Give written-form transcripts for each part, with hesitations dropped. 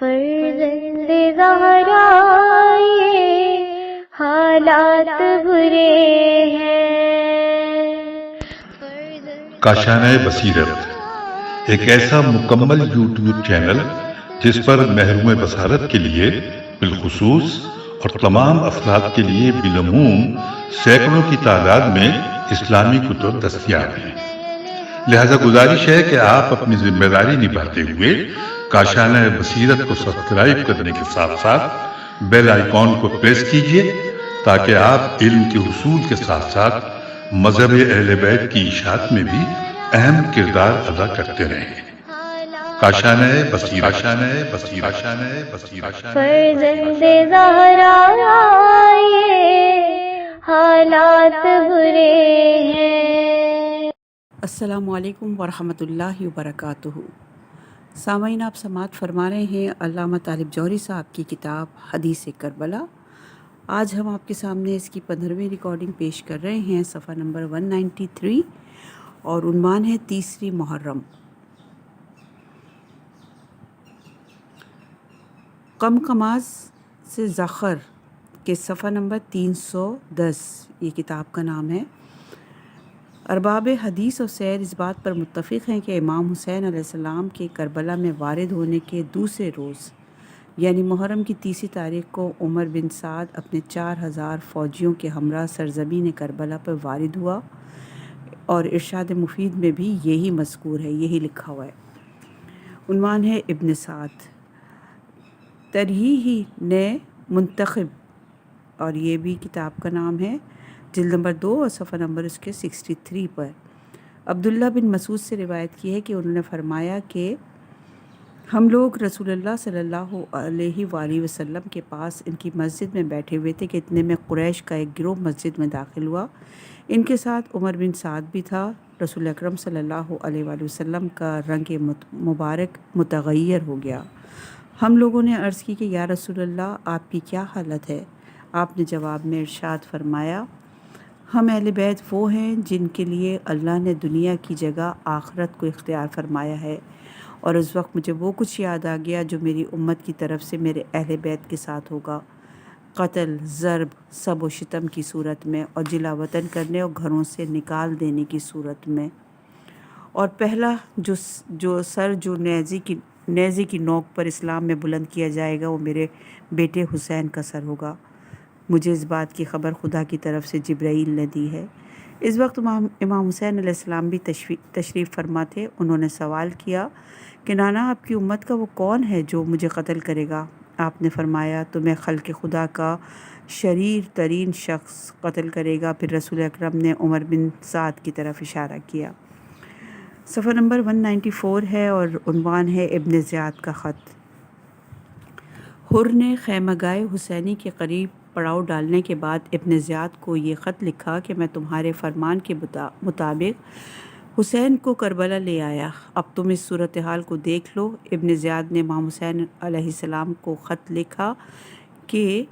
فرزند زہرا یہ حالات برے ہیں۔ کاشانۂ بصیرت ایک ایسا مکمل یوٹیوب چینل جس پر محروم بصارت کے لیے بالخصوص اور تمام افراد کے لیے بالعموم سینکڑوں کی تعداد میں اسلامی کتب دستیاب ہیں۔ لہذا گزارش ہے کہ آپ اپنی ذمہ داری نبھاتے ہوئے کاشانۂ بصیرت کو سبسکرائب کرنے کے ساتھ ساتھ بیل آئیکن کو پریس کیجیے تاکہ آپ علم کے حصول کے ساتھ ساتھ مذہب اہل بیت کی اشاعت میں بھی اہم کردار ادا کرتے رہیں۔ کاشانۂ بصیرت، کاشانۂ بصیرت، کاشانۂ بصیرت۔ فرزند زہرا یہ حالات برے ہیں۔ السلام علیکم ورحمۃ اللہ وبرکاتہ۔ سامعین، آپ سماعت فرما رہے ہیں علامہ طالب جوہری صاحب کی کتاب حدیث کربلا۔ آج ہم آپ کے سامنے اس کی 15ویں ریکارڈنگ پیش کر رہے ہیں، صفحہ نمبر 193، اور عنوان ہے تیسری محرم۔ قمقماز سے زخر کے صفحہ نمبر 310 یہ کتاب کا نام ہے۔ ارباب حدیث و سیر اس بات پر متفق ہیں کہ امام حسین علیہ السلام کے کربلا میں وارد ہونے کے دوسرے روز یعنی محرم کی 30 تاریخ کو عمر بن سعد اپنے 4000 فوجیوں کے ہمراہ سرزمین کربلا پر وارد ہوا، اور ارشاد مفید میں بھی یہی مذکور ہے، یہی لکھا ہوا ہے۔ عنوان ہے ابن سعد، ترہی نے منتخب، اور یہ بھی کتاب کا نام ہے، جلد نمبر 2 اور صفحہ نمبر اس کے 63 پر۔ عبداللہ بن مسعود سے روایت کی ہے کہ انہوں نے فرمایا کہ ہم لوگ رسول اللہ صلی اللہ علیہ وآلہ وسلم کے پاس ان کی مسجد میں بیٹھے ہوئے تھے کہ اتنے میں قریش کا ایک گروہ مسجد میں داخل ہوا۔ ان کے ساتھ عمر بن سعد بھی تھا۔ رسول اکرم صلی اللہ علیہ وآلہ وسلم کا رنگ مبارک متغیر ہو گیا۔ ہم لوگوں نے عرض کی کہ یا رسول اللہ، آپ کی کیا حالت ہے؟ آپ نے جواب میں ارشاد فرمایا، ہم اہل بیت وہ ہیں جن کے لیے اللہ نے دنیا کی جگہ آخرت کو اختیار فرمایا ہے، اور اس وقت مجھے وہ کچھ یاد آ گیا جو میری امت کی طرف سے میرے اہل بیت کے ساتھ ہوگا، قتل، ضرب، سب و شتم کی صورت میں، اور جلا وطن کرنے اور گھروں سے نکال دینے کی صورت میں۔ اور پہلا جو نیزے کی نوک پر اسلام میں بلند کیا جائے گا وہ میرے بیٹے حسین کا سر ہوگا۔ مجھے اس بات کی خبر خدا کی طرف سے جبرائیل نے دی ہے۔ اس وقت امام حسین علیہ السلام بھی تشریف فرما تھے۔ انہوں نے سوال کیا کہ نانا، آپ کی امت کا وہ کون ہے جو مجھے قتل کرے گا؟ آپ نے فرمایا، تمہیں خلق خدا کا شریر ترین شخص قتل کرے گا۔ پھر رسول اکرم نے عمر بن سعد کی طرف اشارہ کیا۔ صفحہ نمبر 194 ہے اور عنوان ہے ابن زیاد کا خط۔ حر نے خیمگاہ حسینی کے قریب پڑاؤ ڈالنے کے بعد ابن زیاد کو یہ خط لکھا کہ میں تمہارے فرمان کے مطابق حسین کو کربلا لے آیا، اب تم اس صورتحال کو دیکھ لو۔ ابن زیاد نے امام حسین علیہ السلام کو خط لکھا کہ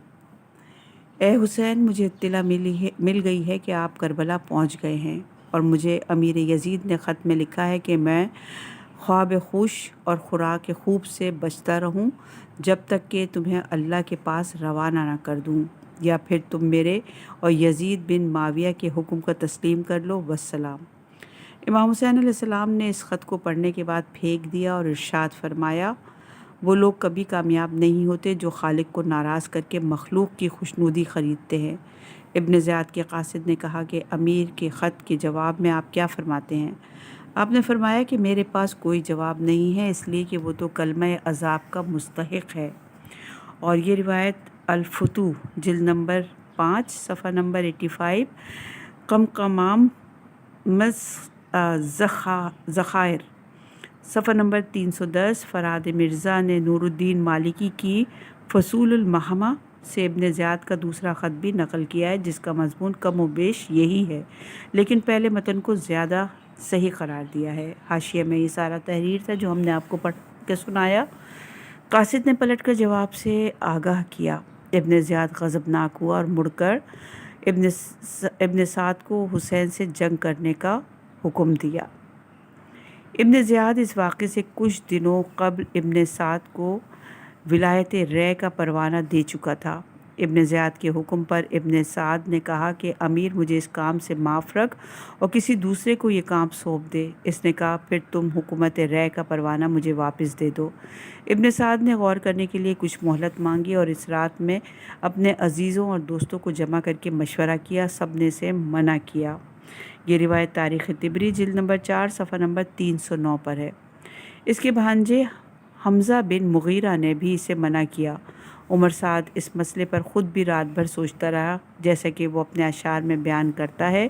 اے حسین، مجھے اطلاع مل گئی ہے کہ آپ کربلا پہنچ گئے ہیں، اور مجھے امیر یزید نے خط میں لکھا ہے کہ میں خواب خوش اور خوراک خوب سے بچتا رہوں جب تک کہ تمہیں اللہ کے پاس روانہ نہ کر دوں، یا پھر تم میرے اور یزید بن معاویہ کے حکم کا تسلیم کر لو، والسلام۔ امام حسین علیہ السلام نے اس خط کو پڑھنے کے بعد پھینک دیا اور ارشاد فرمایا، وہ لوگ کبھی کامیاب نہیں ہوتے جو خالق کو ناراض کر کے مخلوق کی خوشنودی خریدتے ہیں۔ ابن زیاد کے قاصد نے کہا کہ امیر کے خط کے جواب میں آپ کیا فرماتے ہیں؟ آپ نے فرمایا کہ میرے پاس کوئی جواب نہیں ہے، اس لیے کہ وہ تو کلمہ عذاب کا مستحق ہے۔ اور یہ روایت الفتوح جلد نمبر 5 صفحہ نمبر 85، قمقمام ذخائر صفحہ نمبر 310، فراد مرزا نے نور الدین مالکی کی فصول المحمہ سے ابن زیاد کا دوسرا خط بھی نقل کیا ہے، جس کا مضمون کم و بیش یہی ہے، لیکن پہلے متن کو زیادہ صحیح قرار دیا ہے۔ حاشیے میں یہ سارا تحریر تھا جو ہم نے آپ کو پڑھ کے سنایا۔ قاصد نے پلٹ کر جواب سے آگاہ کیا۔ ابن زیاد غضبناک ہوا اور مڑ کر ابن سعد کو حسین سے جنگ کرنے کا حکم دیا۔ ابن زیاد اس واقعے سے کچھ دنوں قبل ابن سعد کو ولایت رے کا پروانہ دے چکا تھا۔ ابن زیاد کے حکم پر ابن سعد نے کہا کہ امیر مجھے اس کام سے معاف رکھ اور کسی دوسرے کو یہ کام سونپ دے۔ اس نے کہا پھر تم حکومت رے کا پروانہ مجھے واپس دے دو۔ ابن سعد نے غور کرنے کے لیے کچھ مہلت مانگی اور اس رات میں اپنے عزیزوں اور دوستوں کو جمع کر کے مشورہ کیا، سب نے اسے منع کیا۔ یہ روایت تاریخ طبری جلد نمبر 4 صفحہ نمبر 309 پر ہے۔ اس کے بھانجے حمزہ بن مغیرہ نے بھی اسے منع کیا۔ عمر سعد اس مسئلے پر خود بھی رات بھر سوچتا رہا، جیسا کہ وہ اپنے اشعار میں بیان کرتا ہے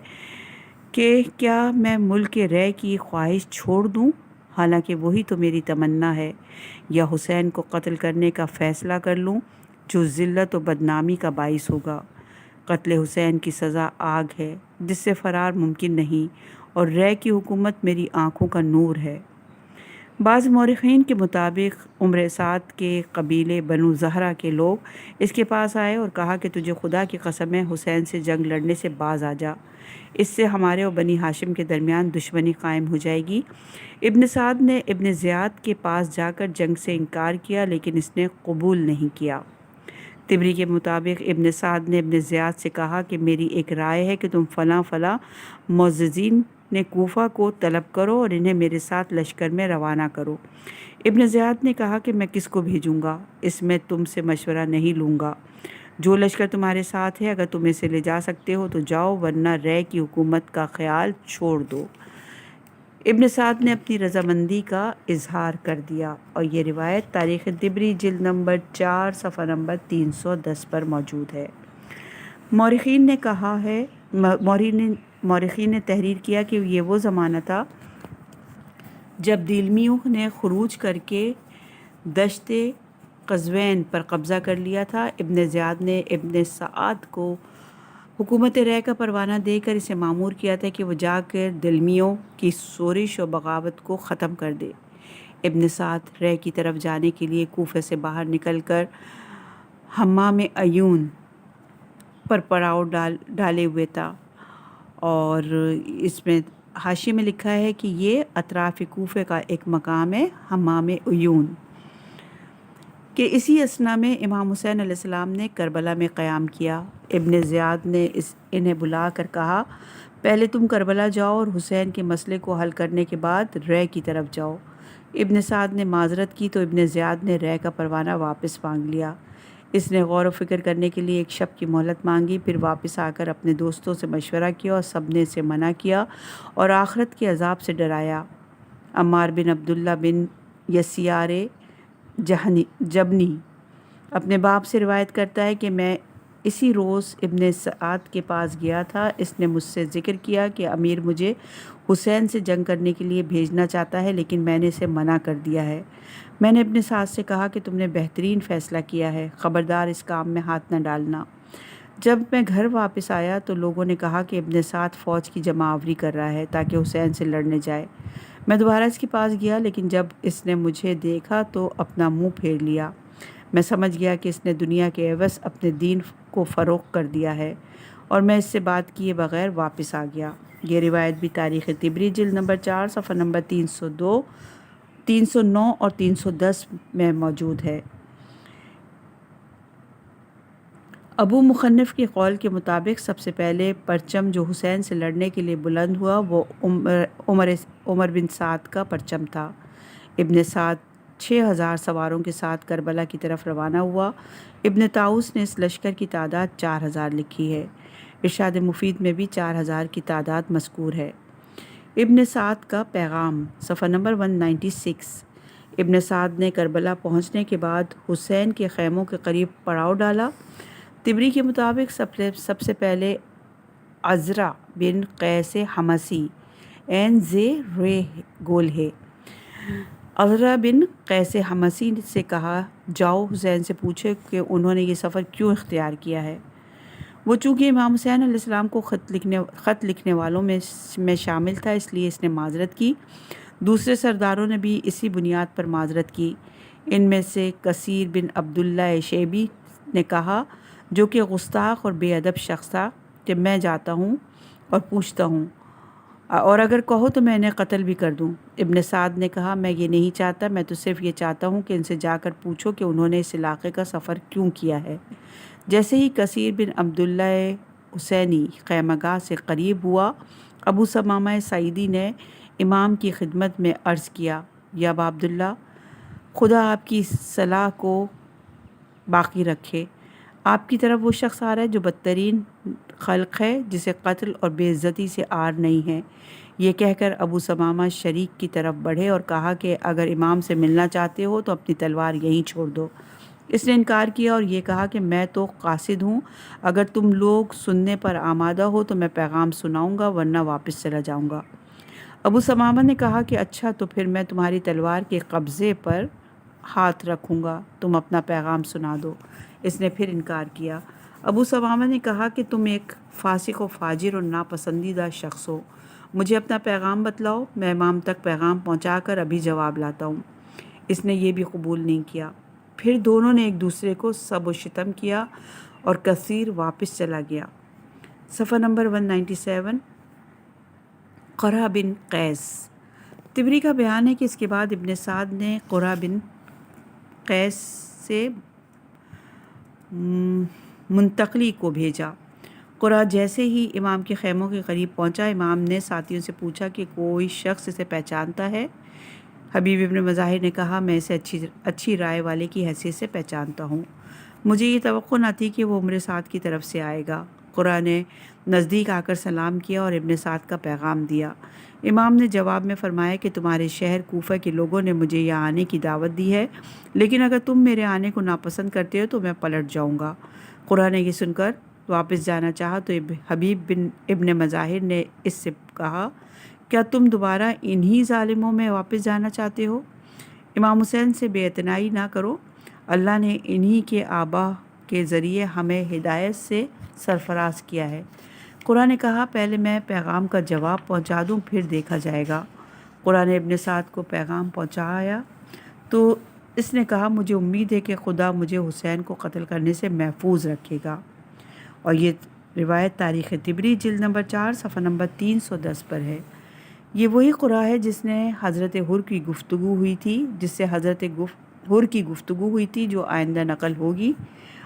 کہ کیا میں ملک رے کی خواہش چھوڑ دوں، حالانکہ وہی تو میری تمنا ہے، یا حسین کو قتل کرنے کا فیصلہ کر لوں جو ذلت و بدنامی کا باعث ہوگا۔ قتل حسین کی سزا آگ ہے جس سے فرار ممکن نہیں، اور رے کی حکومت میری آنکھوں کا نور ہے۔ بعض مورخین کے مطابق عمر سعد کے قبیلے بنو زہرہ کے لوگ اس کے پاس آئے اور کہا کہ تجھے خدا کی قسم ہے حسین سے جنگ لڑنے سے باز آ جا، اس سے ہمارے اور بنی ہاشم کے درمیان دشمنی قائم ہو جائے گی۔ ابن سعد نے ابن زیاد کے پاس جا کر جنگ سے انکار کیا، لیکن اس نے قبول نہیں کیا۔ طبری کے مطابق ابن سعد نے ابن زیاد سے کہا کہ میری ایک رائے ہے کہ تم فلاں فلاں معززین نے کوفہ کو طلب کرو اور انہیں میرے ساتھ لشکر میں روانہ کرو۔ ابن زیاد نے کہا کہ میں کس کو بھیجوں گا، اس میں تم سے مشورہ نہیں لوں گا، جو لشکر تمہارے ساتھ ہے اگر تم اسے لے جا سکتے ہو تو جاؤ، ورنہ رے کی حکومت کا خیال چھوڑ دو۔ ابن سعد نے اپنی رضامندی کا اظہار کر دیا، اور یہ روایت تاریخ طبری جلد نمبر 4 صفحہ نمبر 310 پر موجود ہے۔ مورخین نے تحریر کیا کہ یہ وہ زمانہ تھا جب دیلمیوں نے خروج کر کے دشت قزوین پر قبضہ کر لیا تھا۔ ابن زیاد نے ابن سعد کو حکومت رے کا پروانہ دے کر اسے مامور کیا تھا کہ وہ جا کر دلمیوں کی شورش و بغاوت کو ختم کر دے۔ ابن سعد رے کی طرف جانے کے لیے کوفہ سے باہر نکل کر حمام عیون پر پڑاؤ ڈالے ہوئے تھا، اور اس میں حاشیے میں لکھا ہے کہ یہ اطراف کوفہ کا ایک مقام ہے حمام عیون، کہ اسی اثنا میں امام حسین علیہ السلام نے کربلا میں قیام کیا۔ ابن زیاد نے انہیں بلا کر کہا پہلے تم کربلا جاؤ اور حسین کے مسئلے کو حل کرنے کے بعد رے کی طرف جاؤ۔ ابن سعد نے معذرت کی تو ابن زیاد نے رے کا پروانہ واپس مانگ لیا۔ اس نے غور و فکر کرنے کے لیے ایک شب کی مہلت مانگی، پھر واپس آ کر اپنے دوستوں سے مشورہ کیا اور سب نے اسے منع کیا اور آخرت کے عذاب سے ڈرایا۔ عمار بن عبداللہ بن یسیار جبنی اپنے باپ سے روایت کرتا ہے کہ میں اسی روز ابن سعد کے پاس گیا تھا، اس نے مجھ سے ذکر کیا کہ امیر مجھے حسین سے جنگ کرنے کے لیے بھیجنا چاہتا ہے، لیکن میں نے اسے منع کر دیا ہے۔ میں نے ابن سعد سے کہا کہ تم نے بہترین فیصلہ کیا ہے، خبردار اس کام میں ہاتھ نہ ڈالنا۔ جب میں گھر واپس آیا تو لوگوں نے کہا کہ ابن سعد فوج کی جمع آوری کر رہا ہے تاکہ حسین سے لڑنے جائے۔ میں دوبارہ اس کے پاس گیا، لیکن جب اس نے مجھے دیکھا تو اپنا منہ پھیر لیا۔ میں سمجھ گیا کہ اس نے دنیا کے عوض اپنے دین کو فروخت کر دیا ہے، اور میں اس سے بات کیے بغیر واپس آ گیا۔ یہ روایت بھی تاریخ طبری جلد نمبر 4 صفحہ نمبر 302، 309 اور 310 میں موجود ہے۔ ابو مخنف کے قول کے مطابق سب سے پہلے پرچم جو حسین سے لڑنے کے لیے بلند ہوا وہ عمر بن سعد کا پرچم تھا۔ ابن سعد 6000 سواروں کے ساتھ کربلا کی طرف روانہ ہوا۔ ابن طاؤس نے اس لشکر کی تعداد 4000 لکھی ہے۔ ارشاد مفید میں بھی 4000 کی تعداد مذکور ہے۔ ابن سعد کا پیغام صفحہ نمبر 196۔ ابن سعد نے کربلا پہنچنے کے بعد حسین کے خیموں کے قریب پڑاؤ ڈالا۔ طبری کے مطابق سب سے پہلے عزرا بن قیس حمسی عزرا بن قیس حمسی سے کہا جاؤ حسین سے پوچھے کہ انہوں نے یہ سفر کیوں اختیار کیا ہے۔ وہ چونکہ امام حسین علیہ السلام کو خط لکھنے والوں میں شامل تھا، اس لیے اس نے معذرت کی۔ دوسرے سرداروں نے بھی اسی بنیاد پر معذرت کی۔ ان میں سے کثیر بن عبداللہ شیبی نے کہا، جو کہ گستاخ اور بے ادب شخص تھا، کہ میں جاتا ہوں اور پوچھتا ہوں اور اگر کہو تو میں انہیں قتل بھی کر دوں۔ ابن سعد نے کہا میں یہ نہیں چاہتا، میں تو صرف یہ چاہتا ہوں کہ ان سے جا کر پوچھو کہ انہوں نے اس علاقے کا سفر کیوں کیا ہے۔ جیسے ہی کثیر بن عبداللہ حسینی خیمہ گاہ سے قریب ہوا، ابو ثمامہ سعیدی نے امام کی خدمت میں عرض کیا، یا ابا عبداللہ، خدا آپ کی صلاح کو باقی رکھے، آپ کی طرف وہ شخص آ رہا ہے جو بدترین خلق ہے، جسے قتل اور بے عزتی سے آر نہیں ہے۔ یہ کہہ کر ابو ثمامہ شریک کی طرف بڑھے اور کہا کہ اگر امام سے ملنا چاہتے ہو تو اپنی تلوار یہیں چھوڑ دو۔ اس نے انکار کیا اور یہ کہا کہ میں تو قاصد ہوں، اگر تم لوگ سننے پر آمادہ ہو تو میں پیغام سناؤں گا، ورنہ واپس چلا جاؤں گا۔ ابو ثمامہ نے کہا کہ اچھا، تو پھر میں تمہاری تلوار کے قبضے پر ہاتھ رکھوں گا، تم اپنا پیغام سنا دو۔ اس نے پھر انکار کیا۔ ابو ثمامہ نے کہا کہ تم ایک فاسق و فاجر اور ناپسندیدہ شخص ہو، مجھے اپنا پیغام بتلاؤ، میں امام تک پیغام پہنچا کر ابھی جواب لاتا ہوں۔ اس نے یہ بھی قبول نہیں کیا۔ پھر دونوں نے ایک دوسرے کو سب و شتم کیا اور کثیر واپس چلا گیا۔ صفحہ نمبر 197، قرہ بن قیس۔ طبری کا بیان ہے کہ اس کے بعد ابن سعد نے قرہ بن قیس سے منتقلی کو بھیجا۔ قرہ جیسے ہی امام کے خیموں کے قریب پہنچا، امام نے ساتھیوں سے پوچھا کہ کوئی شخص اسے پہچانتا ہے؟ حبیب ابن مظاہر نے کہا میں اسے اچھی رائے والے کی حیثیت سے پہچانتا ہوں، مجھے یہ توقع نہ تھی کہ وہ عمر سعد کی طرف سے آئے گا۔ قرہ نے نزدیک آ کر سلام کیا اور ابن سعد کا پیغام دیا۔ امام نے جواب میں فرمایا کہ تمہارے شہر کوفہ کے لوگوں نے مجھے یہاں آنے کی دعوت دی ہے، لیکن اگر تم میرے آنے کو ناپسند کرتے ہو تو میں پلٹ جاؤں گا۔ قرہ نے یہ سن کر واپس جانا چاہا تو حبیب بن ابن مظاہر نے اس سے کہا کیا تم دوبارہ انہی ظالموں میں واپس جانا چاہتے ہو؟ امام حسین سے بے اعتنائی نہ کرو، اللہ نے انہی کے آبا کے ذریعے ہمیں ہدایت سے سرفراز کیا ہے۔ قرہ نے کہا پہلے میں پیغام کا جواب پہنچا دوں، پھر دیکھا جائے گا۔ قرہ نے ابن سعد کو پیغام پہنچایا تو اس نے کہا مجھے امید ہے کہ خدا مجھے حسین کو قتل کرنے سے محفوظ رکھے گا۔ اور یہ روایت تاریخ طبری جلد نمبر 4 صفحہ نمبر 310 پر ہے۔ یہ وہی قرہ ہے جس نے حضرت حر کی گفتگو ہوئی تھی، جس سے حضرت حر کی گفتگو ہوئی تھی، جو آئندہ نقل ہوگی۔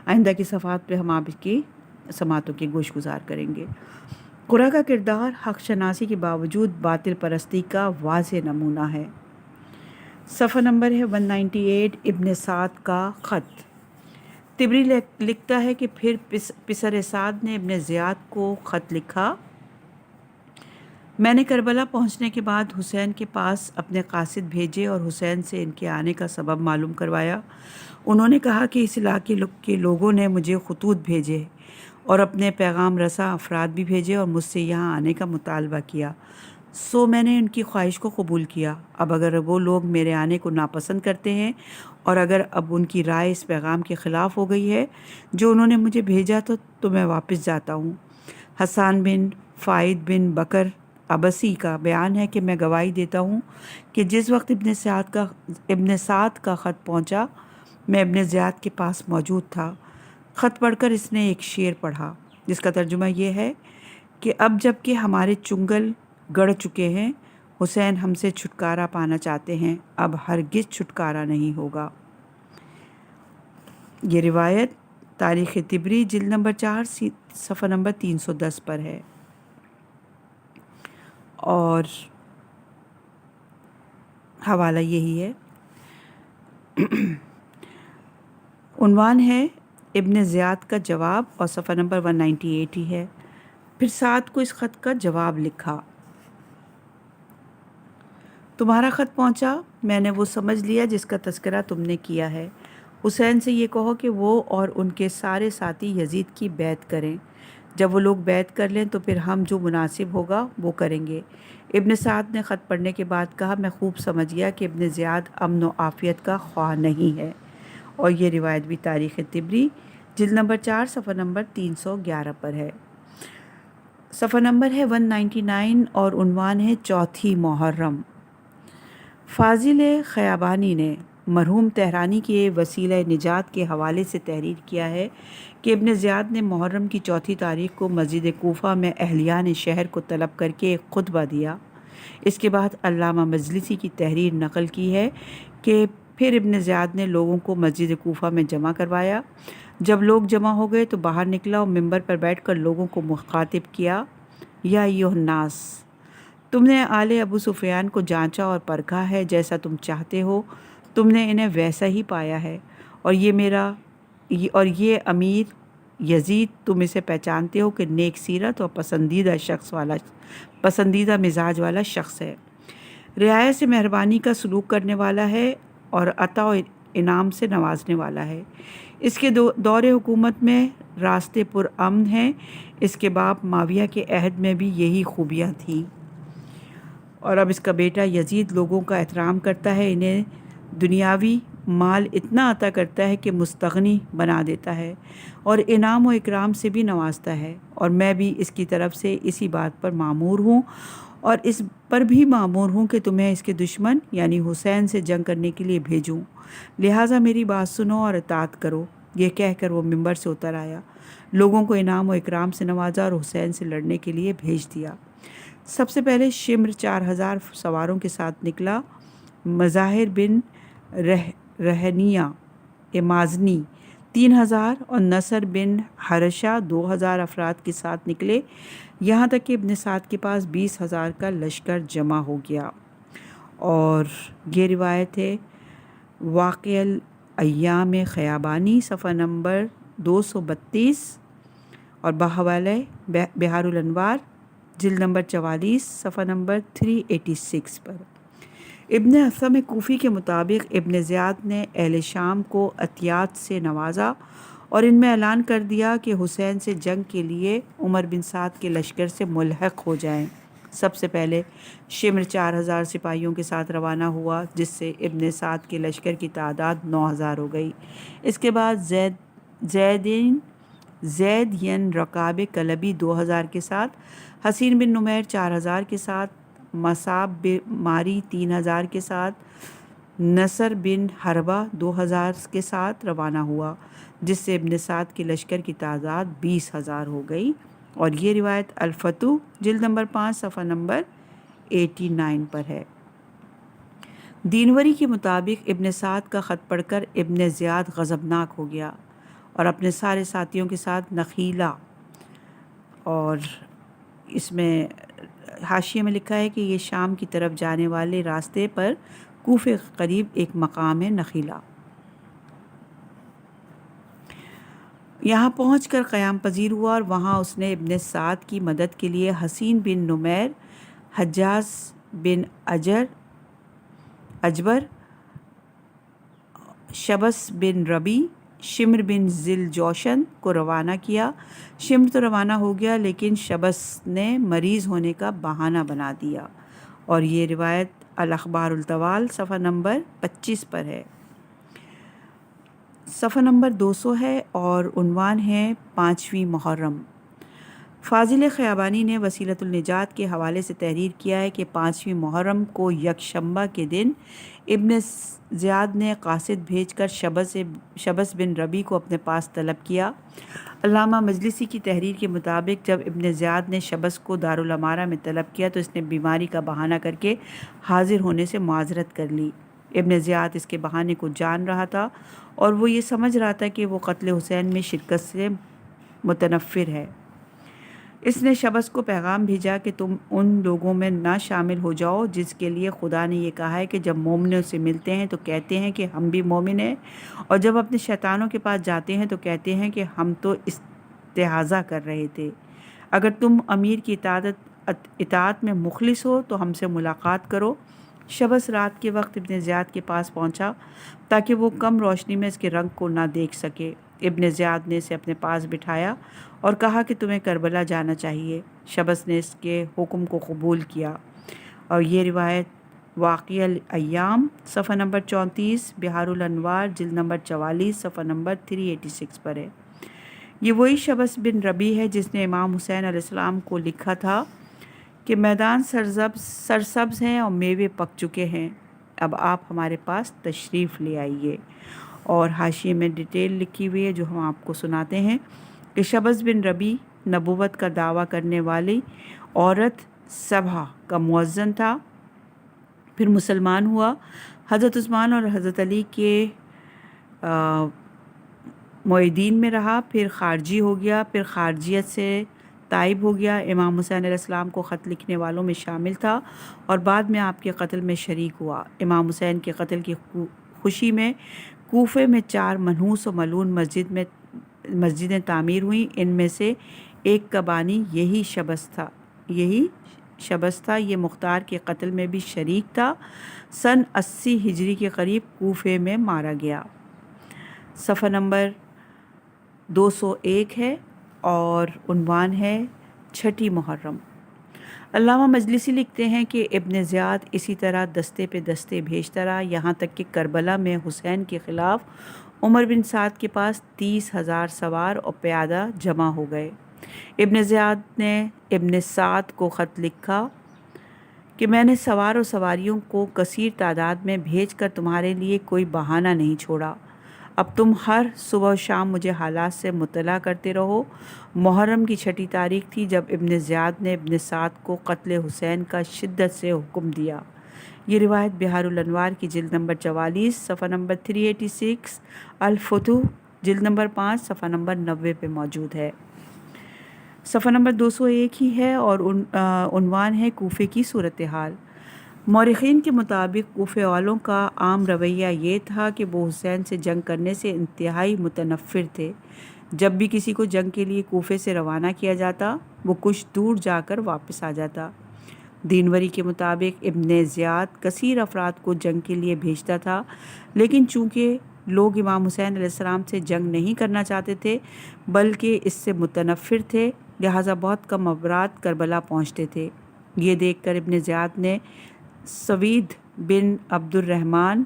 آئندہ کی صفحات پہ ہم آپ کی سماعتوں کی گوش گزار کریں گے۔ قرہ کا کردار حق شناسی کے باوجود باطل پرستی کا واضح نمونہ ہے۔ صفحہ نمبر ہے 198، ابن سعد کا خط۔ طبری لکھتا ہے کہ پھر پسر سعد نے ابن زیاد کو خط لکھا، میں نے کربلا پہنچنے کے بعد حسین کے پاس اپنے قاصد بھیجے اور حسین سے ان کے آنے کا سبب معلوم کروایا۔ انہوں نے کہا کہ اس علاقے کے لوگوں نے مجھے خطوط بھیجے اور اپنے پیغام رساں افراد بھی بھیجے اور مجھ سے یہاں آنے کا مطالبہ کیا، سو میں نے ان کی خواہش کو قبول کیا۔ اب اگر وہ لوگ میرے آنے کو ناپسند کرتے ہیں اور اگر اب ان کی رائے اس پیغام کے خلاف ہو گئی ہے جو انہوں نے مجھے بھیجا تو میں واپس جاتا ہوں۔ حسان بن فائد بن بکر عبسی کا بیان ہے کہ میں گواہی دیتا ہوں کہ جس وقت ابن سعد کا خط پہنچا میں ابن زیاد کے پاس موجود تھا۔ خط پڑھ کر اس نے ایک شعر پڑھا جس کا ترجمہ یہ ہے کہ اب جب کہ ہمارے چنگل گڑ چکے ہیں، حسین ہم سے چھٹکارا پانا چاہتے ہیں، اب ہرگز چھٹکارا نہیں ہوگا۔ یہ روایت تاریخ طبری جلد نمبر 4 صفحہ نمبر 310 پر ہے۔ اور حوالہ یہی ہے۔ عنوان ہے ابن زیاد کا جواب اور صفحہ نمبر 198 ہی ہے۔ پھر سعد کو اس خط کا جواب لکھا، تمہارا خط پہنچا، میں نے وہ سمجھ لیا جس کا تذکرہ تم نے کیا ہے۔ حسین سے یہ کہو کہ وہ اور ان کے سارے ساتھی یزید کی بیعت کریں، جب وہ لوگ بیعت کر لیں تو پھر ہم جو مناسب ہوگا وہ کریں گے۔ ابن سعد نے خط پڑھنے کے بعد کہا میں خوب سمجھ گیا کہ ابن زیاد امن و عافیت کا خواہ نہیں ہے۔ اور یہ روایت بھی تاریخ طبری جلد نمبر 4 صفحہ نمبر 311 پر ہے۔ صفحہ نمبر ہے 199 اور عنوان ہے چوتھی محرم۔ فاضل خیابانی نے مرحوم تہرانی کے وسیلہ نجات کے حوالے سے تحریر کیا ہے کہ ابن زیاد نے محرم کی 4 تاریخ کو مسجد کوفہ میں اہلیان شہر کو طلب کر کے ایک خطبہ دیا۔ اس کے بعد علامہ مجلسی کی تحریر نقل کی ہے کہ پھر ابن زیاد نے لوگوں کو مسجد کوفہ میں جمع کروایا۔ جب لوگ جمع ہو گئے تو باہر نکلا اور ممبر پر بیٹھ کر لوگوں کو مخاطب کیا، یا ایھا الناس، تم نے آل ابو سفیان کو جانچا اور پرکھا ہے، جیسا تم چاہتے ہو تم نے انہیں ویسا ہی پایا ہے، اور یہ امیر یزید، تم اسے پہچانتے ہو کہ نیک سیرت اور پسندیدہ مزاج والا شخص ہے، رعایا سے مہربانی کا سلوک کرنے والا ہے اور عطا و انعام سے نوازنے والا ہے۔ اس کے دور حکومت میں راستے پر امن ہیں۔ اس کے باپ معاویہ کے عہد میں بھی یہی خوبیاں تھیں، اور اب اس کا بیٹا یزید لوگوں کا احترام کرتا ہے، انہیں دنیاوی مال اتنا عطا کرتا ہے کہ مستغنی بنا دیتا ہے، اور انعام و اکرام سے بھی نوازتا ہے، اور میں بھی اس کی طرف سے اسی بات پر مامور ہوں، اور اس پر بھی مامور ہوں کہ تمہیں اس کے دشمن یعنی حسین سے جنگ کرنے کے لیے بھیجوں، لہٰذا میری بات سنو اور اطاعت کرو۔ یہ کہہ کر وہ ممبر سے اتر آیا، لوگوں کو انعام و اکرام سے نوازا اور حسین سے لڑنے کے لیے بھیج دیا۔ سب سے پہلے شمر 4000 سواروں کے ساتھ نکلا، مظاہر بن رہنیہ مازنی 3000 اور نصر بن حرشہ 2000 افراد کے ساتھ نکلے، یہاں تک کہ ابن سعد کے پاس 20,000 کا لشکر جمع ہو گیا۔ اور یہ روایت ہے واقعہ الایام خیابانی صفحہ نمبر 232 اور بحوالہ بحار الانوار جلد نمبر 44 صفحہ نمبر 386 پر۔ ابن حثم کوفی کے مطابق ابن زیاد نے اہل شام کو عطیات سے نوازا اور ان میں اعلان کر دیا کہ حسین سے جنگ کے لیے عمر بن سعد کے لشکر سے ملحق ہو جائیں۔ سب سے پہلے شمر 4000 سپاہیوں کے ساتھ روانہ ہوا، جس سے ابن سعد کے لشکر کی تعداد 9000 ہو گئی۔ اس کے بعد زید ین رکاب کلبی 2000 کے ساتھ، حسین بن نمیر 4000 کے ساتھ، مصعب ماری 3000 کے ساتھ، نصر بن حربہ 2000 کے ساتھ روانہ ہوا، جس سے ابن سعد کے لشکر کی تعداد 20,000 ہو گئی۔ اور یہ روایت الفتح جلد نمبر 5 صفحہ نمبر 89 پر ہے۔ دینوری کے مطابق ابن سعد کا خط پڑھ کر ابن زیاد غضبناک ہو گیا اور اپنے سارے ساتھیوں کے ساتھ نخیلہ، اور اس میں حاشیے میں لکھا ہے کہ یہ شام کی طرف جانے والے راستے پر کوفے کے قریب ایک مقام ہے نخیلہ، یہاں پہنچ کر قیام پذیر ہوا، اور وہاں اس نے ابن سعد کی مدد کے لیے حسین بن نمیر، حجاز بن اجبر، شبس بن ربی، شمر بن ذیل جوشن کو روانہ کیا۔ شمر تو روانہ ہو گیا، لیکن شبس نے مریض ہونے کا بہانہ بنا دیا، اور یہ روایت الاخبار الطوال صفحہ نمبر 25 پر ہے۔ صفحہ نمبر 200 ہے اور عنوان ہے 5ویں محرم۔ فاضل خیابانی نے وسیلۃ النجات کے حوالے سے تحریر کیا ہے کہ 5ویں محرم کو یکشنبہ کے دن ابن زیاد نے قاصد بھیج کر شبس بن ربی کو اپنے پاس طلب کیا۔ علامہ مجلسی کی تحریر کے مطابق جب ابن زیاد نے شبس کو دارالامارہ میں طلب کیا تو اس نے بیماری کا بہانہ کر کے حاضر ہونے سے معذرت کر لی۔ ابن زیاد اس کے بہانے کو جان رہا تھا اور وہ یہ سمجھ رہا تھا کہ وہ قتل حسین میں شرکت سے متنفر ہے۔ اس نے شبس کو پیغام بھیجا کہ تم ان لوگوں میں نہ شامل ہو جاؤ جس کے لیے خدا نے یہ کہا ہے کہ جب مومنوں سے ملتے ہیں تو کہتے ہیں کہ ہم بھی مومن ہیں، اور جب اپنے شیطانوں کے پاس جاتے ہیں تو کہتے ہیں کہ ہم تو استہزاء کر رہے تھے۔ اگر تم امیر کی اطاعت میں مخلص ہو تو ہم سے ملاقات کرو۔ شبس رات کے وقت ابن زیاد کے پاس پہنچا تاکہ وہ کم روشنی میں اس کے رنگ کو نہ دیکھ سکے۔ ابن زیاد نے اسے اپنے پاس بٹھایا اور کہا کہ تمہیں کربلا جانا چاہیے۔ شبس نے اس کے حکم کو قبول کیا، اور یہ روایت واقعہ الایام صفحہ نمبر 34، بحار الانوار جلد نمبر 44 صفحہ نمبر 386 پر ہے۔ یہ وہی شبس بن ربی ہے جس نے امام حسین علیہ السلام کو لکھا تھا کہ میدان سرسبز ہیں اور میوے پک چکے ہیں، اب آپ ہمارے پاس تشریف لے آئیے۔ اور حاشیے میں ڈیٹیل لکھی ہوئی ہے جو ہم آپ کو سناتے ہیں کہ شبز بن ربی نبوت کا دعویٰ کرنے والی عورت سبھا کا مؤذن تھا، پھر مسلمان ہوا، حضرت عثمان اور حضرت علی کے معیدین میں رہا، پھر خارجی ہو گیا، پھر خارجیت سے تائب ہو گیا، امام حسین علیہ السلام کو خط لکھنے والوں میں شامل تھا اور بعد میں آپ کے قتل میں شریک ہوا۔ امام حسین کے قتل کی خوشی میں کوفے میں 4 منحوس و ملعون مسجدیں تعمیر ہوئیں، ان میں سے ایک کا بانی یہی شبز تھا۔ یہ مختار کے قتل میں بھی شریک تھا۔ سن 80 ہجری کے قریب کوفے میں مارا گیا۔ صفحہ نمبر 201 ہے اور عنوان ہے چھٹی محرم۔ علامہ مجلسی لکھتے ہیں کہ ابن زیاد اسی طرح دستے پہ دستے بھیجتا رہا، یہاں تک کہ کربلا میں حسین کے خلاف عمر بن سعد کے پاس 30,000 سوار اور پیادہ جمع ہو گئے۔ ابن زیاد نے ابن سعد کو خط لکھا کہ میں نے سوار و سواریوں کو کثیر تعداد میں بھیج کر تمہارے لیے کوئی بہانہ نہیں چھوڑا، اب تم ہر صبح و شام مجھے حالات سے مطلع کرتے رہو۔ محرم کی 6 تاریخ تھی جب ابن زیاد نے ابن سعد کو قتل حسین کا شدت سے حکم دیا۔ یہ روایت بحار الانوار کی جلد نمبر 44 صفحہ نمبر 386، الفتوح جلد نمبر 5 صفحہ نمبر 90 پہ موجود ہے۔ صفحہ نمبر 201 ہی ہے اور عنوان ہے کوفے کی صورتحال۔ مورخین کے مطابق کوفے والوں کا عام رویہ یہ تھا کہ وہ حسین سے جنگ کرنے سے انتہائی متنفر تھے۔ جب بھی کسی کو جنگ کے لیے کوفے سے روانہ کیا جاتا وہ کچھ دور جا کر واپس آ جاتا۔ دینوری کے مطابق ابن زیاد کثیر افراد کو جنگ کے لیے بھیجتا تھا، لیکن چونکہ لوگ امام حسین علیہ السلام سے جنگ نہیں کرنا چاہتے تھے بلکہ اس سے متنفر تھے، لہٰذا بہت کم افراد کربلا پہنچتے تھے۔ یہ دیکھ کر ابن زیاد نے سوید بن عبد الرحمن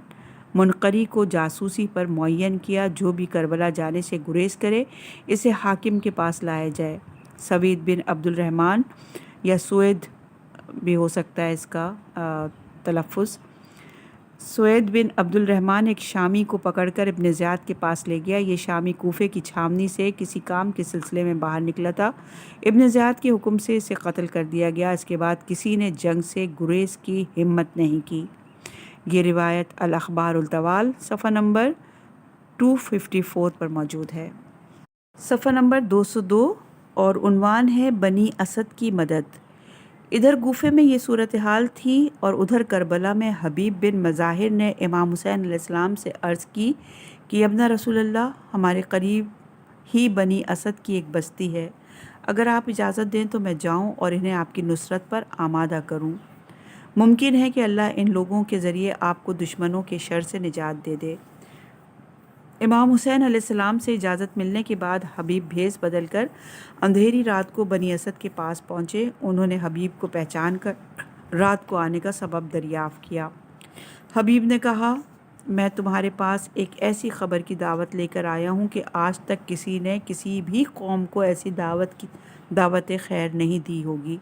منقری کو جاسوسی پر معین کیا، جو بھی کربلا جانے سے گریز کرے اسے حاکم کے پاس لایا جائے۔ سوید بن عبد الرحمن یا سوید بھی ہو سکتا ہے اس کا تلفظ، سوید بن عبد الرحمن ایک شامی کو پکڑ کر ابن زیاد کے پاس لے گیا۔ یہ شامی کوفے کی چھاونی سے کسی کام کے سلسلے میں باہر نکلا تھا، ابن زیاد کے حکم سے اسے قتل کر دیا گیا۔ اس کے بعد کسی نے جنگ سے گریز کی ہمت نہیں کی۔ یہ روایت الاخبار الطوال صفحہ نمبر 254 پر موجود ہے۔ صفحہ نمبر 202 اور عنوان ہے بنی اسد کی مدد۔ ادھر کوفے میں یہ صورتحال تھی اور ادھر کربلا میں حبیب بن مظاہر نے امام حسین علیہ السلام سے عرض کی کہ ابن رسول اللہ، ہمارے قریب ہی بنی اسد کی ایک بستی ہے، اگر آپ اجازت دیں تو میں جاؤں اور انہیں آپ کی نصرت پر آمادہ کروں۔ ممکن ہے کہ اللہ ان لوگوں کے ذریعے آپ کو دشمنوں کے شر سے نجات دے دے۔ امام حسین علیہ السلام سے اجازت ملنے کے بعد حبیب بھیس بدل کر اندھیری رات کو بنی اسد کے پاس پہنچے۔ انہوں نے حبیب کو پہچان کر رات کو آنے کا سبب دریافت کیا۔ حبیب نے کہا، میں تمہارے پاس ایک ایسی خبر کی دعوت لے کر آیا ہوں کہ آج تک کسی نے کسی بھی قوم کو ایسی دعوت خیر نہیں دی ہوگی۔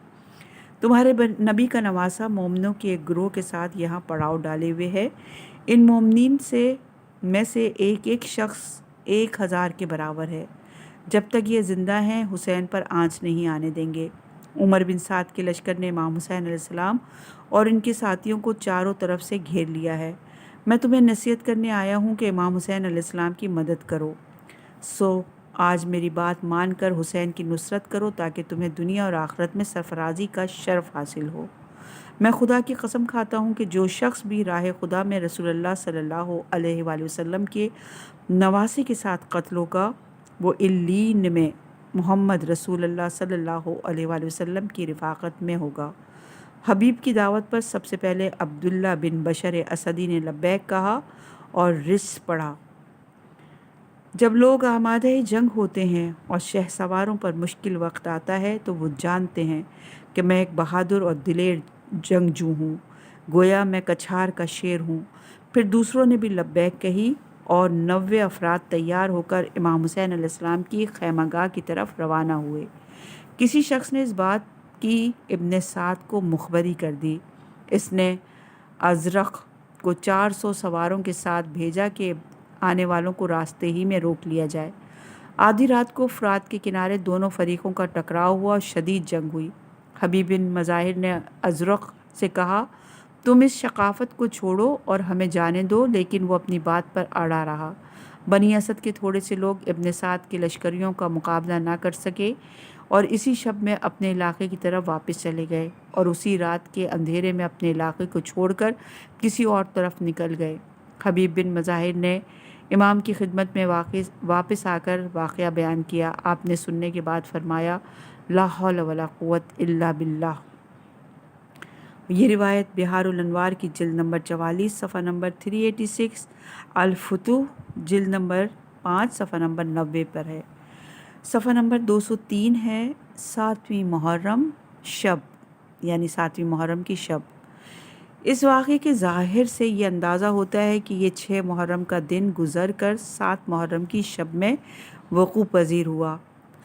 تمہارے نبی کا نواسہ مومنوں کے ایک گروہ کے ساتھ یہاں پڑاؤ ڈالے ہوئے ہے۔ ان مومنین میں سے ایک ایک شخص 1000 کے برابر ہے۔ جب تک یہ زندہ ہیں حسین پر آنچ نہیں آنے دیں گے۔ عمر بن سعد کے لشکر نے امام حسین علیہ السلام اور ان کے ساتھیوں کو چاروں طرف سے گھیر لیا ہے۔ میں تمہیں نصیحت کرنے آیا ہوں کہ امام حسین علیہ السلام کی مدد کرو، سو آج میری بات مان کر حسین کی نصرت کرو تاکہ تمہیں دنیا اور آخرت میں سرفرازی کا شرف حاصل ہو۔ میں خدا کی قسم کھاتا ہوں کہ جو شخص بھی راہ خدا میں رسول اللہ صلی اللہ علیہ وآلہ وسلم کے نواسے کے ساتھ قتل ہوگا وہ علیین میں محمد رسول اللہ صلی اللہ علیہ وآلہ وسلم کی رفاقت میں ہوگا۔ حبیب کی دعوت پر سب سے پہلے عبداللہ بن بشر اسدی نے لبیک کہا اور رس پڑھا۔ جب لوگ آمادہ جنگ ہوتے ہیں اور شہ سواروں پر مشکل وقت آتا ہے تو وہ جانتے ہیں کہ میں ایک بہادر اور دلیر جنگجو ہوں، گویا میں کچھار کا شیر ہوں۔ پھر دوسروں نے بھی لبیک کہی اور 90 افراد تیار ہو کر امام حسین علیہ السلام کی خیمہ گاہ کی طرف روانہ ہوئے۔ کسی شخص نے اس بات کی ابن سعد کو مخبری کر دی۔ اس نے ازرق کو 400 سواروں کے ساتھ بھیجا کہ آنے والوں کو راستے ہی میں روک لیا جائے۔ آدھی رات کو فرات کے کنارے دونوں فریقوں کا ٹکراؤ ہوا اور شدید جنگ ہوئی۔ حبیب بن مظاہر نے ازرق سے کہا، تم اس ثقافت کو چھوڑو اور ہمیں جانے دو، لیکن وہ اپنی بات پر اڑا رہا۔ بنی اسد کے تھوڑے سے لوگ ابن سعد کی لشکریوں کا مقابلہ نہ کر سکے اور اسی شب میں اپنے علاقے کی طرف واپس چلے گئے اور اسی رات کے اندھیرے میں اپنے علاقے کو چھوڑ کر کسی اور طرف نکل گئے۔ حبیب بن مظاہر نے امام کی خدمت میں واپس آ کر واقعہ بیان کیا۔ آپ نے سننے کے بعد فرمایا، لا حول ولا قوت الا باللہ۔ یہ روایت بہار الانوار کی جلد نمبر 44 صفحہ نمبر 386، الفتوح جلد نمبر 5 صفحہ نمبر 90 پر ہے۔ صفحہ نمبر 203 ہے 7ویں محرم شب، یعنی 7ویں محرم کی شب۔ اس واقعے کے ظاہر سے یہ اندازہ ہوتا ہے کہ یہ 6 محرم کا دن گزر کر 7 محرم کی شب میں وقوع پذیر ہوا۔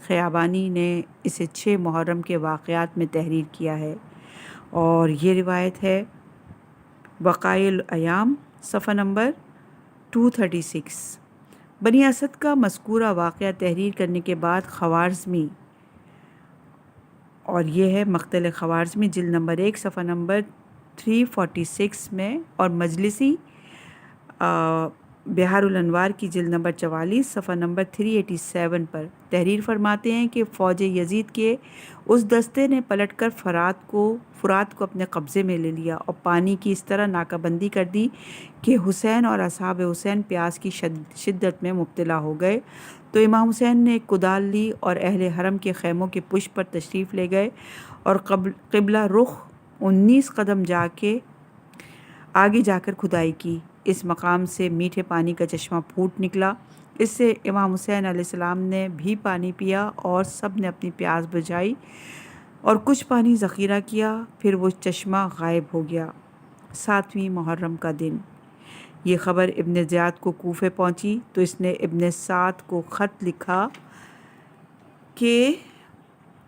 خیابانی نے اسے 6 محرم کے واقعات میں تحریر کیا ہے، اور یہ روایت ہے بقائے الایام صفحہ نمبر 236۔ بنی اسد کا مذکورہ واقعہ تحریر کرنے کے بعد خوارزمی، اور یہ ہے مقتل خوارزمی جلد نمبر 1 صفحہ نمبر 346 میں، اور مجلسی بہار الانوار کی جلد نمبر 44 صفحہ نمبر 387 پر تحریر فرماتے ہیں کہ فوج یزید کے اس دستے نے پلٹ کر فرات کو اپنے قبضے میں لے لیا اور پانی کی اس طرح ناکہ بندی کر دی کہ حسین اور اصحاب حسین پیاس کی شدت میں مبتلا ہو گئے۔ تو امام حسین نے ایک کدال لی اور اہل حرم کے خیموں کے پشت پر تشریف لے گئے اور قبلہ رخ 19 قدم آگے جا کر کھدائی کی۔ اس مقام سے میٹھے پانی کا چشمہ پھوٹ نکلا۔ اس سے امام حسین علیہ السلام نے بھی پانی پیا اور سب نے اپنی پیاس بجھائی اور کچھ پانی ذخیرہ کیا، پھر وہ چشمہ غائب ہو گیا۔ 7ویں محرم کا دن یہ خبر ابن زیاد کو کوفے پہنچی تو اس نے ابن سعد کو خط لکھا کہ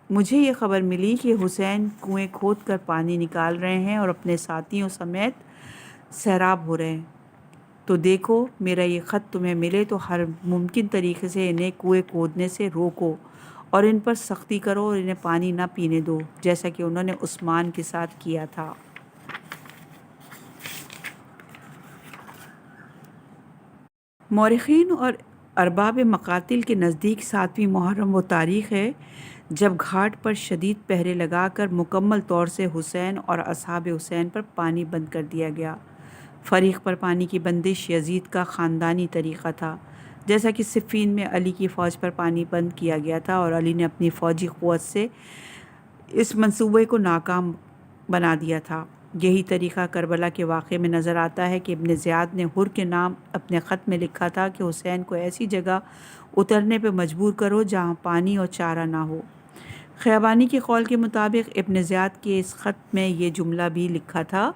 مجھے یہ خبر ملی کہ حسین کنویں کھود کر پانی نکال رہے ہیں اور اپنے ساتھیوں سمیت سیراب ہو رہے ہیں، تو دیکھو میرا یہ خط تمہیں ملے تو ہر ممکن طریقے سے انہیں کنویں کھودنے سے روکو اور ان پر سختی کرو اور انہیں پانی نہ پینے دو، جیسا کہ انہوں نے عثمان کے ساتھ کیا تھا۔ مورخین اور ارباب مقاتل کے نزدیک 7ویں محرم وہ تاریخ ہے جب گھاٹ پر شدید پہرے لگا کر مکمل طور سے حسین اور اصحاب حسین پر پانی بند کر دیا گیا۔ فریق پر پانی کی بندش یزید کا خاندانی طریقہ تھا، جیسا کہ صفین میں علی کی فوج پر پانی بند کیا گیا تھا اور علی نے اپنی فوجی قوت سے اس منصوبے کو ناکام بنا دیا تھا۔ یہی طریقہ کربلا کے واقعے میں نظر آتا ہے کہ ابن زیاد نے حر کے نام اپنے خط میں لکھا تھا کہ حسین کو ایسی جگہ اترنے پہ مجبور کرو جہاں پانی اور چارہ نہ ہو۔ خیابانی کے قول کے مطابق ابن زیاد کے اس خط میں یہ جملہ بھی لکھا تھا،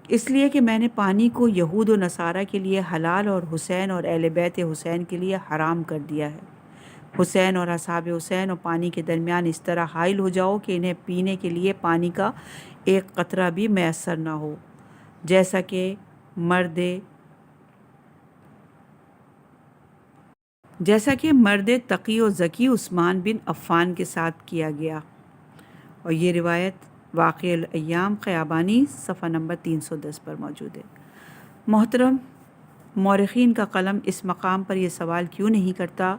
اس لیے کہ میں نے پانی کو یہود و نصارہ کے لیے حلال اور حسین اور اہل بیت حسین کے لیے حرام کر دیا ہے۔ حسین اور اصحاب حسین اور پانی کے درمیان اس طرح حائل ہو جاؤ کہ انہیں پینے کے لیے پانی کا ایک قطرہ بھی میسر نہ ہو، جیسا کہ مرد تقی و ذکی عثمان بن عفان کے ساتھ کیا گیا۔ اور یہ روایت واقع الایام خیابانی صفحہ نمبر 310 پر موجود ہے۔ محترم، مورخین کا قلم اس مقام پر یہ سوال کیوں نہیں کرتا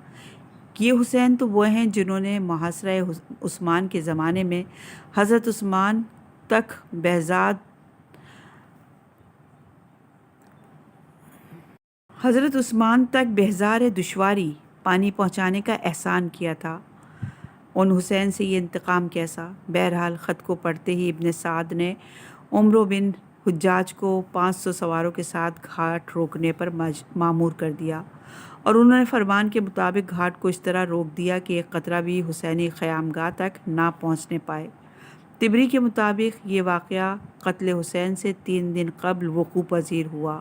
کہ یہ حسین تو وہ ہیں جنہوں نے محاصرہ عثمان کے زمانے میں حضرت عثمان تک بہزار دشواری پانی پہنچانے کا احسان کیا تھا۔ ان حسین سے یہ انتقام کیسا؟ بہرحال خط کو پڑھتے ہی ابن سعد نے عمرو بن حجاج کو 500 سواروں کے ساتھ گھاٹ روکنے پر مامور کر دیا اور انہوں نے فرمان کے مطابق گھاٹ کو اس طرح روک دیا کہ ایک قطرہ بھی حسینی قیامگاہ تک نہ پہنچنے پائے۔ طبری کے مطابق یہ واقعہ قتل حسین سے 3 دن قبل وقوع پذیر ہوا،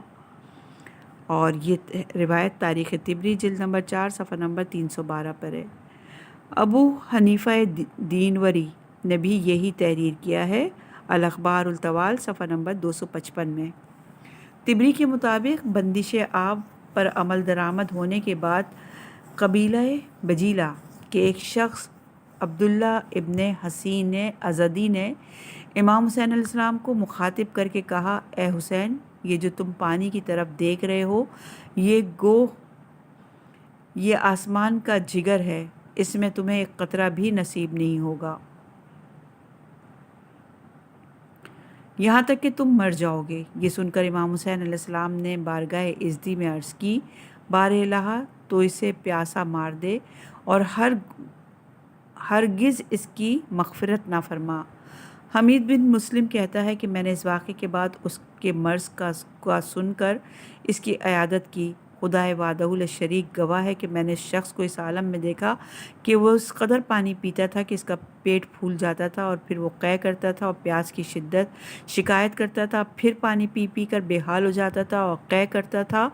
اور یہ روایت تاریخ طبری جلد نمبر 4 صفحہ نمبر 312 پر ہے۔ ابو حنیفہ دینوری نے بھی یہی تحریر کیا ہے، الاخبار الطوال صفحہ نمبر 255 میں۔ تبری کے مطابق بندش آب پر عمل درآمد ہونے کے بعد قبیلہ بجیلہ کے ایک شخص عبداللہ ابن حسین ازدی نے امام حسین علیہ السلام کو مخاطب کر کے کہا، اے حسین، یہ جو تم پانی کی طرف دیکھ رہے ہو یہ آسمان کا جگر ہے، اس میں تمہیں ایک قطرہ بھی نصیب نہیں ہوگا یہاں تک کہ تم مر جاؤ گے۔ یہ سن کر امام حسین علیہ السلام نے بارگاہ ازدی میں عرض کی، بار الہ تو اسے پیاسا مار دے اور ہرگز اس کی مغفرت نہ فرما۔ حمید بن مسلم کہتا ہے کہ میں نے اس واقعے کے بعد اس کے مرض کا سن کر اس کی عیادت کی۔ خدائے وعدہ الشریک گواہ ہے کہ میں نے اس شخص کو اس عالم میں دیکھا کہ وہ اس قدر پانی پیتا تھا کہ اس کا پیٹ پھول جاتا تھا، اور پھر وہ قے کرتا تھا اور پیاس کی شدت شکایت کرتا تھا، پھر پانی پی پی کر بے حال ہو جاتا تھا اور قے کرتا تھا،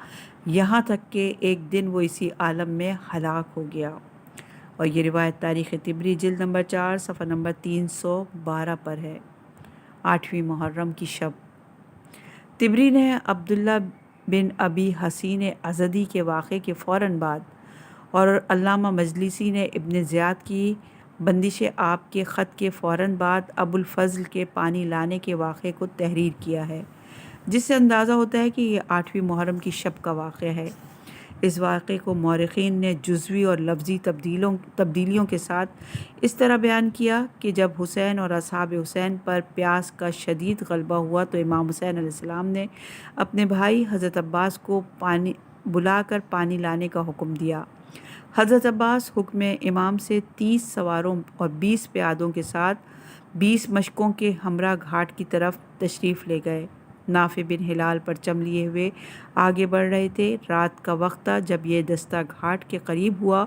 یہاں تک کہ ایک دن وہ اسی عالم میں ہلاک ہو گیا۔ اور یہ روایت تاریخ طبری جلد نمبر 4 صفحہ نمبر 312 پر ہے۔ 8ویں محرم کی شب طبری نے عبداللہ بن ابی حسین ازدی کے واقعے کے فوراً بعد اور علامہ مجلسی نے ابن زیاد کی بندش آب کے خط کے فوراً بعد ابو الفضل کے پانی لانے کے واقعے کو تحریر کیا ہے، جس سے اندازہ ہوتا ہے کہ یہ 8ویں محرم کی شب کا واقعہ ہے۔ اس واقعے کو مورخین نے جزوی اور لفظی تبدیلیوں کے ساتھ اس طرح بیان کیا کہ جب حسین اور اصحاب حسین پر پیاس کا شدید غلبہ ہوا تو امام حسین علیہ السلام نے اپنے بھائی حضرت عباس کو بلا کر پانی لانے کا حکم دیا۔ حضرت عباس حکم امام سے 30 سواروں اور 20 پیادوں کے ساتھ 20 مشکوں کے ہمراہ گھاٹ کی طرف تشریف لے گئے۔ نافع بن ہلال پرچم لیے ہوئے آگے بڑھ رہے تھے۔ رات کا وقت تھا۔ جب یہ دستہ گھاٹ کے قریب ہوا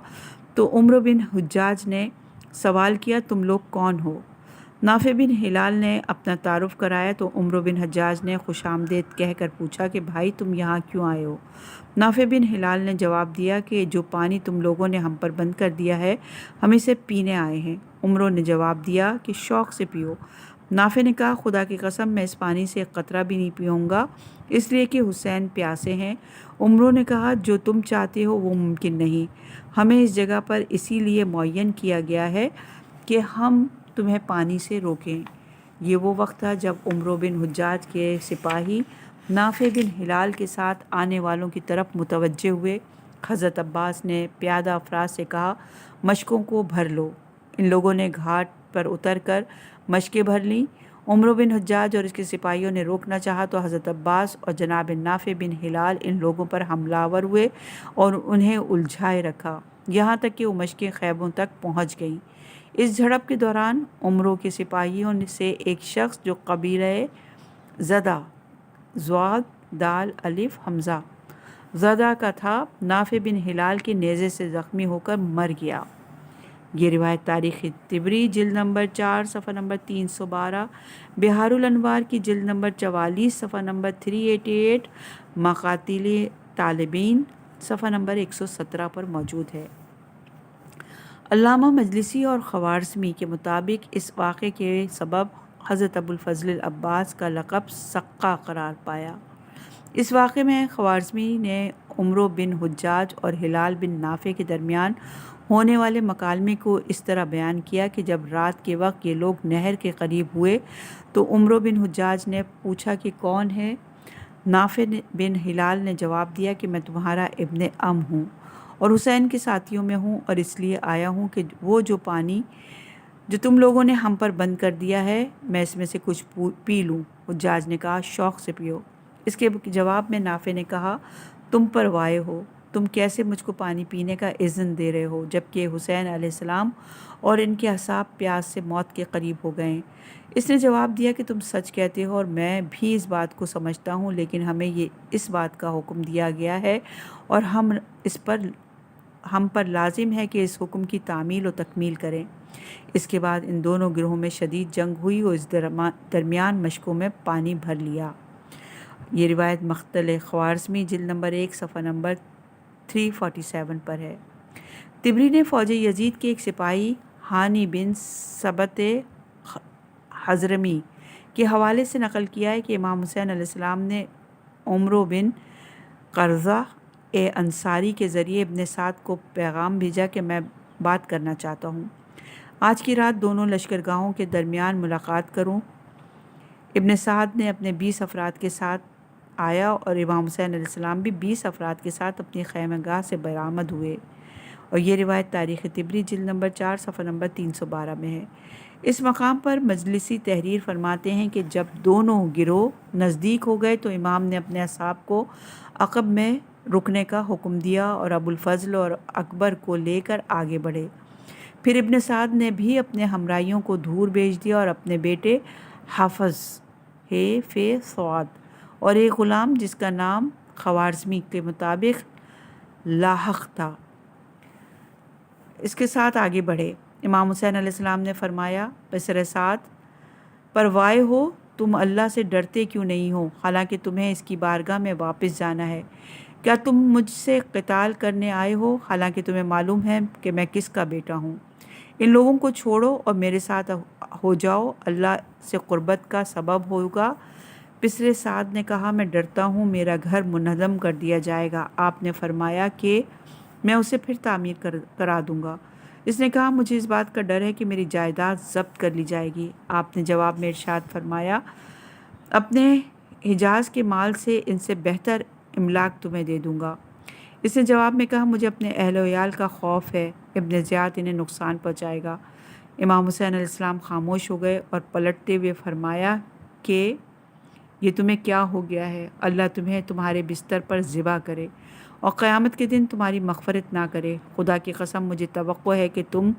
تو عمرو بن حجاج نے سوال کیا، تم لوگ کون ہو؟ نافع بن ہلال نے اپنا تعارف کرایا تو عمرو بن حجاج نے خوش آمدید کہہ کر پوچھا کہ بھائی تم یہاں کیوں آئے ہو؟ نافع بن ہلال نے جواب دیا کہ جو پانی تم لوگوں نے ہم پر بند کر دیا ہے ہم اسے پینے آئے ہیں۔ عمرو نے جواب دیا کہ شوق سے پیو۔ نافع نے کہا، خدا کی قسم میں اس پانی سے ایک قطرہ بھی نہیں پیوں گا، اس لیے کہ حسین پیاسے ہیں۔ عمرو نے کہا، جو تم چاہتے ہو وہ ممکن نہیں، ہمیں اس جگہ پر اسی لیے معین کیا گیا ہے کہ ہم تمہیں پانی سے روکیں۔ یہ وہ وقت تھا جب عمرو بن حجاج کے سپاہی نافع بن ہلال کے ساتھ آنے والوں کی طرف متوجہ ہوئے۔ حضرت عباس نے پیادہ افراد سے کہا، مشکوں کو بھر لو۔ ان لوگوں نے گھاٹ پر اتر کر مشکیں بھر لیں۔ عمرو بن حجاج اور اس کے سپاہیوں نے روکنا چاہا تو حضرت عباس اور جناب نافع بن ہلال ان لوگوں پر حملہ آور ہوئے اور انہیں الجھائے رکھا، یہاں تک کہ وہ مشکیں خیموں تک پہنچ گئیں۔ اس جھڑپ کے دوران عمرو کے سپاہیوں سے ایک شخص جو قبیلہ زدہ ضاد دال الف حمزہ زدہ کا تھا، نافع بن ہلال کے نیزے سے زخمی ہو کر مر گیا۔ یہ روایت تاریخ طبری جلد نمبر 4 صفحہ نمبر 312، بہار الانوار کی جلد نمبر 44 صفحہ نمبر 388، مقاتل طالبین صفحہ نمبر 117 پر موجود ہے۔ علامہ مجلسی اور خوارزمی کے مطابق اس واقعے کے سبب حضرت ابو الفضل العباس کا لقب سقا قرار پایا۔ اس واقعے میں خوارزمی نے عمرو بن حجاج اور ہلال بن نافع کے درمیان ہونے والے مکالمے کو اس طرح بیان کیا کہ جب رات کے وقت یہ لوگ نہر کے قریب ہوئے تو عمرو بن حجاج نے پوچھا کہ کون ہے؟ نافع بن ہلال نے جواب دیا کہ میں تمہارا ابن ام ہوں اور حسین کے ساتھیوں میں ہوں، اور اس لیے آیا ہوں کہ وہ جو پانی جو تم لوگوں نے ہم پر بند کر دیا ہے میں اس میں سے کچھ پی لوں۔ حجاج نے کہا، شوق سے پیو۔ اس کے جواب میں نافع نے کہا، تم پروائے ہو، تم کیسے مجھ کو پانی پینے کا اذن دے رہے ہو جبکہ حسین علیہ السلام اور ان کے اصحاب پیاس سے موت کے قریب ہو گئے ہیں؟ اس نے جواب دیا کہ تم سچ کہتے ہو اور میں بھی اس بات کو سمجھتا ہوں، لیکن ہمیں اس بات کا حکم دیا گیا ہے اور ہم پر لازم ہے کہ اس حکم کی تعمیل و تکمیل کریں۔ اس کے بعد ان دونوں گروہوں میں شدید جنگ ہوئی اور اس درمیان مشکوں میں پانی بھر لیا۔ یہ روایت مقتل خوارزمی جلد نمبر 1 صفحہ نمبر 347 پر ہے۔ طبری نے فوج یزید کے ایک سپاہی ہانی بن ثبت حضرمی کے حوالے سے نقل کیا ہے کہ امام حسین علیہ السلام نے عمرو بن قرظہ انصاری کے ذریعے ابن سعد کو پیغام بھیجا کہ میں بات کرنا چاہتا ہوں، آج کی رات دونوں لشکرگاہوں کے درمیان ملاقات کروں۔ ابن سعد نے اپنے 20 افراد کے ساتھ آیا اور امام حسین علیہ السلام بھی 20 افراد کے ساتھ اپنی خیمہ گاہ سے برآمد ہوئے، اور یہ روایت تاریخ طبری جلد نمبر 4 صفحہ نمبر 312 میں ہے۔ اس مقام پر مجلسی تحریر فرماتے ہیں کہ جب دونوں گروہ نزدیک ہو گئے تو امام نے اپنے اصحاب کو عقب میں رکنے کا حکم دیا اور ابو الفضل اور اکبر کو لے کر آگے بڑھے۔ پھر ابن سعد نے بھی اپنے ہمراہیوں کو دور بھیج دیا اور اپنے بیٹے حافظ سعد اور ایک غلام جس کا نام خوارزمی کے مطابق لاحق تھا اس کے ساتھ آگے بڑھے۔ امام حسین علیہ السلام نے فرمایا، پسر سعد، پروائے ہو، تم اللہ سے ڈرتے کیوں نہیں ہو حالانکہ تمہیں اس کی بارگاہ میں واپس جانا ہے؟ کیا تم مجھ سے قتال کرنے آئے ہو حالانکہ تمہیں معلوم ہے کہ میں کس کا بیٹا ہوں؟ ان لوگوں کو چھوڑو اور میرے ساتھ ہو جاؤ، اللہ سے قربت کا سبب ہوگا۔ پسر سعد نے کہا، میں ڈرتا ہوں میرا گھر منہدم کر دیا جائے گا۔ آپ نے فرمایا کہ میں اسے پھر تعمیر کرا دوں گا۔ اس نے کہا، مجھے اس بات کا ڈر ہے کہ میری جائیداد ضبط کر لی جائے گی۔ آپ نے جواب میں ارشاد فرمایا، اپنے حجاز کے مال سے ان سے بہتر املاک تمہیں دے دوں گا۔ اس نے جواب میں کہا، مجھے اپنے اہل و عیال کا خوف ہے، ابن زیاد انہیں نقصان پہنچائے گا۔ امام حسین علیہ السلام خاموش ہو گئے اور پلٹتے ہوئے فرمایا کہ یہ تمہیں کیا ہو گیا ہے؟ اللہ تمہیں تمہارے بستر پر ذبح کرے اور قیامت کے دن تمہاری مغفرت نہ کرے۔ خدا کی قسم مجھے توقع ہے کہ تم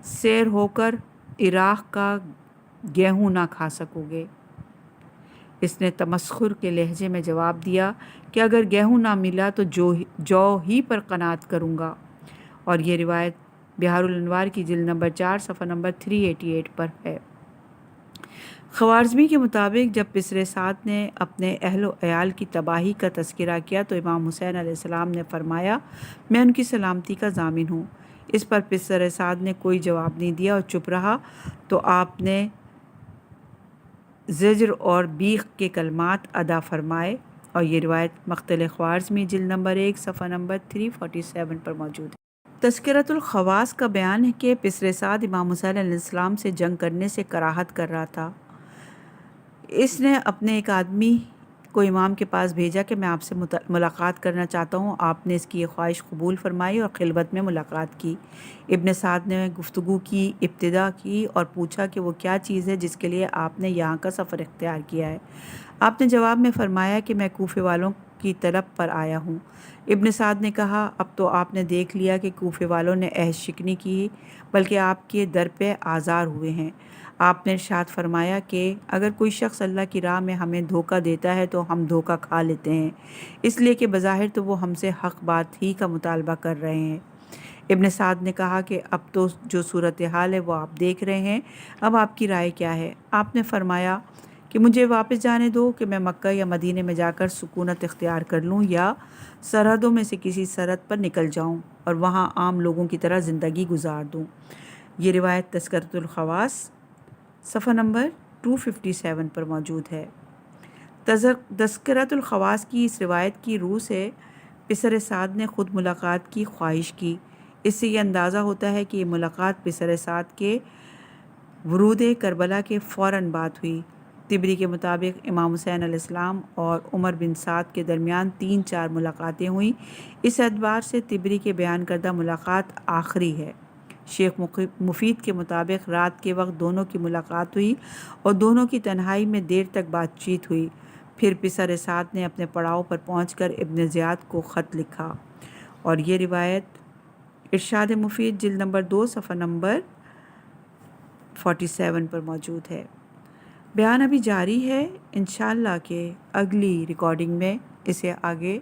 سیر ہو کر عراق کا گیہوں نہ کھا سکو گے۔ اس نے تمسخر کے لہجے میں جواب دیا کہ اگر گیہوں نہ ملا تو جو ہی پر قناعت کروں گا، اور یہ روایت بہار الانوار کی جلد نمبر 4 صفحہ نمبر 388 پر ہے۔ خوارزمی کے مطابق جب پسر سعد نے اپنے اہل و عیال کی تباہی کا تذکرہ کیا تو امام حسین علیہ السلام نے فرمایا، میں ان کی سلامتی کا ضامن ہوں۔ اس پر پسر سعد نے کوئی جواب نہیں دیا اور چپ رہا، تو آپ نے زجر اور بیخ کے کلمات ادا فرمائے، اور یہ روایت مقتل خوارزمی جلد نمبر 1 صفحہ نمبر 347 پر موجود ہے۔ تذکرۃ الخواص کا بیان ہے کہ پسر سعد امام حسین علیہ السلام سے جنگ کرنے سے کراہت کر رہا تھا۔ اس نے اپنے ایک آدمی کو امام کے پاس بھیجا کہ میں آپ سے ملاقات کرنا چاہتا ہوں۔ آپ نے اس کی یہ خواہش قبول فرمائی اور خلوت میں ملاقات کی۔ ابن سعد نے گفتگو کی ابتدا کی اور پوچھا کہ وہ کیا چیز ہے جس کے لیے آپ نے یہاں کا سفر اختیار کیا ہے۔ آپ نے جواب میں فرمایا کہ میں کوفے والوں کی طلب پر آیا ہوں۔ ابن سعد نے کہا، اب تو آپ نے دیکھ لیا کہ کوفے والوں نے عہد شکنی کی بلکہ آپ کے در پہ آزار ہوئے ہیں۔ آپ نے ارشاد فرمایا کہ اگر کوئی شخص اللہ کی راہ میں ہمیں دھوکہ دیتا ہے تو ہم دھوکہ کھا لیتے ہیں، اس لیے کہ بظاہر تو وہ ہم سے حق بات ہی کا مطالبہ کر رہے ہیں۔ ابن سعد نے کہا کہ اب تو جو صورتحال ہے وہ آپ دیکھ رہے ہیں، اب آپ کی رائے کیا ہے؟ آپ نے فرمایا کہ مجھے واپس جانے دو کہ میں مکہ یا مدینے میں جا کر سکونت اختیار کر لوں یا سرحدوں میں سے کسی سرحد پر نکل جاؤں اور وہاں عام لوگوں کی طرح زندگی گزار دوں۔ یہ روایت تذکرۃ الخواص صفحہ نمبر 257 پر موجود ہے۔ تذکرۃ الخواص کی اس روایت کی روح سے پسر سعد نے خود ملاقات کی خواہش کی۔ اس سے یہ اندازہ ہوتا ہے کہ یہ ملاقات پسر سعد کے ورود کربلا کے فوراً بعد ہوئی۔ طبری کے مطابق امام حسین علیہ السلام اور عمر بن سعد کے درمیان 3-4 ملاقاتیں ہوئیں۔ اس اعتبار سے طبری کے بیان کردہ ملاقات آخری ہے۔ شیخ مفید کے مطابق رات کے وقت دونوں کی ملاقات ہوئی اور دونوں کی تنہائی میں دیر تک بات چیت ہوئی۔ پھر پسر سعد نے اپنے پڑاؤ پر پہنچ کر ابن زیاد کو خط لکھا، اور یہ روایت ارشاد مفید جلد نمبر 2 صفحہ نمبر 47 پر موجود ہے۔ بیان ابھی جاری ہے، انشاءاللہ کہ اگلی ریکارڈنگ میں اسے آگے